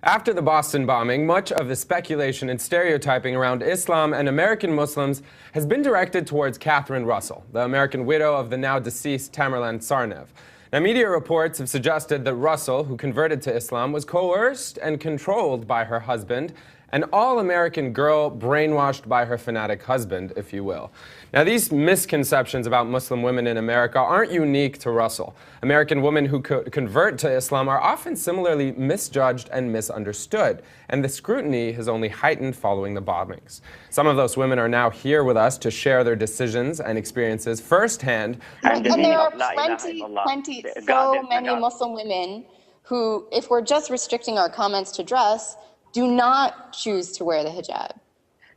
After the Boston bombing, much of the speculation and stereotyping around Islam and American Muslims has been directed towards Catherine Russell, the American widow of the now deceased Tamerlan Tsarnaev. Now, media reports have suggested that Russell, who converted to Islam, was coerced and controlled by her husband, an all-American girl brainwashed by her fanatic husband, if you will. Now, these misconceptions about Muslim women in America aren't unique to Russell. American women who convert to Islam are often similarly misjudged and misunderstood, and the scrutiny has only heightened following the bombings. Some of those women are now here with us to share their decisions and experiences firsthand. And there are so many Muslim women who, if we're just restricting our comments to dress, do not choose to wear the hijab.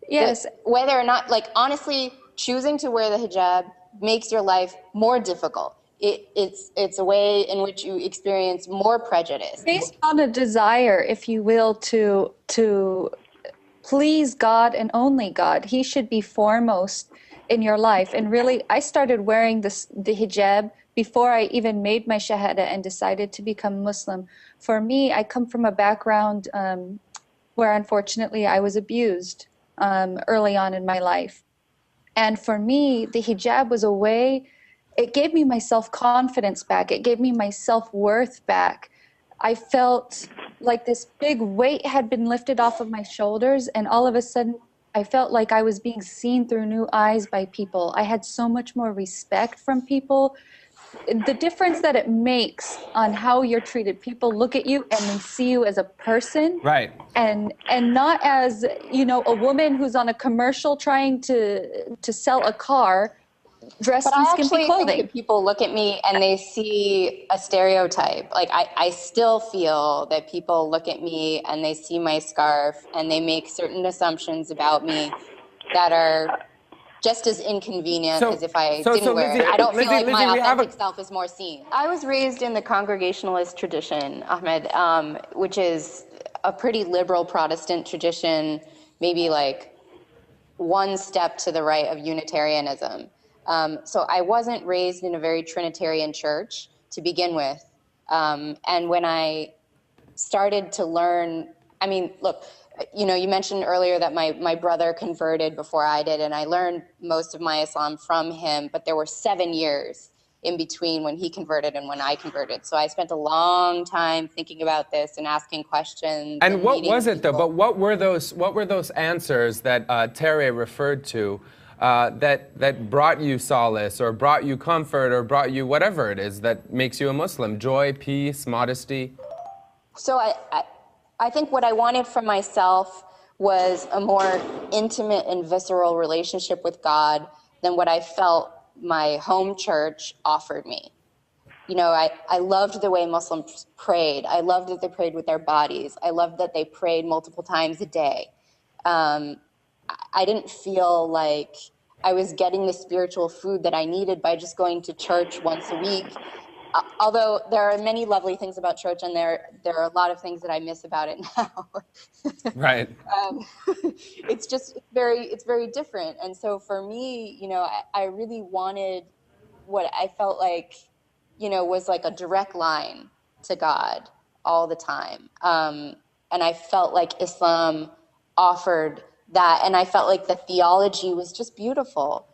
Yes. Whether or not, like, honestly, choosing to wear the hijab makes your life more difficult. It's a way in which you experience more prejudice. Based on a desire, if you will, to please God and only God. He should be foremost in your life. And really, I started wearing the hijab before I even made my shahada and decided to become Muslim. For me, I come from a background where unfortunately I was abused early on in my life. And for me, the hijab was a way, it gave me my self-confidence back. It gave me my self-worth back. I felt like this big weight had been lifted off of my shoulders, and all of a sudden I felt like I was being seen through new eyes by people. I had so much more respect from people. The difference that it makes on how you're treated. People look at you and they see you as a person, right? And not as, you know, a woman who's on a commercial trying to sell a car dressed in skimpy clothing. But I actually think that people look at me and they see a stereotype. Like, I still feel that people look at me and they see my scarf and they make certain assumptions about me that are just as inconvenient as if I didn't wear it. I don't feel like my authentic self is more seen. I was raised in the Congregationalist tradition, Ahmed, which is a pretty liberal Protestant tradition, maybe like one step to the right of Unitarianism. So I wasn't raised in a very Trinitarian church to begin with. And when I started to learn, I mean, look, you know, you mentioned earlier that my brother converted before I did, and I learned most of my Islam from him, but there were 7 years in between when he converted and when I converted. So I spent a long time thinking about this and asking questions. And what was it, though? But what were those answers that Terry referred to that brought you solace or brought you comfort or brought you whatever it is that makes you a Muslim? Joy, peace, modesty? So I think what I wanted from myself was a more intimate and visceral relationship with God than what I felt my home church offered me. You know, I loved the way Muslims prayed. I loved that they prayed with their bodies. I loved that they prayed multiple times a day. I didn't feel like I was getting the spiritual food that I needed by just going to church once a week. Although there are many lovely things about church, and there are a lot of things that I miss about it now. Right. It's very different. And so for me, you know, I really wanted what I felt like, you know, was like a direct line to God all the time. And I felt like Islam offered that, and I felt like the theology was just beautiful.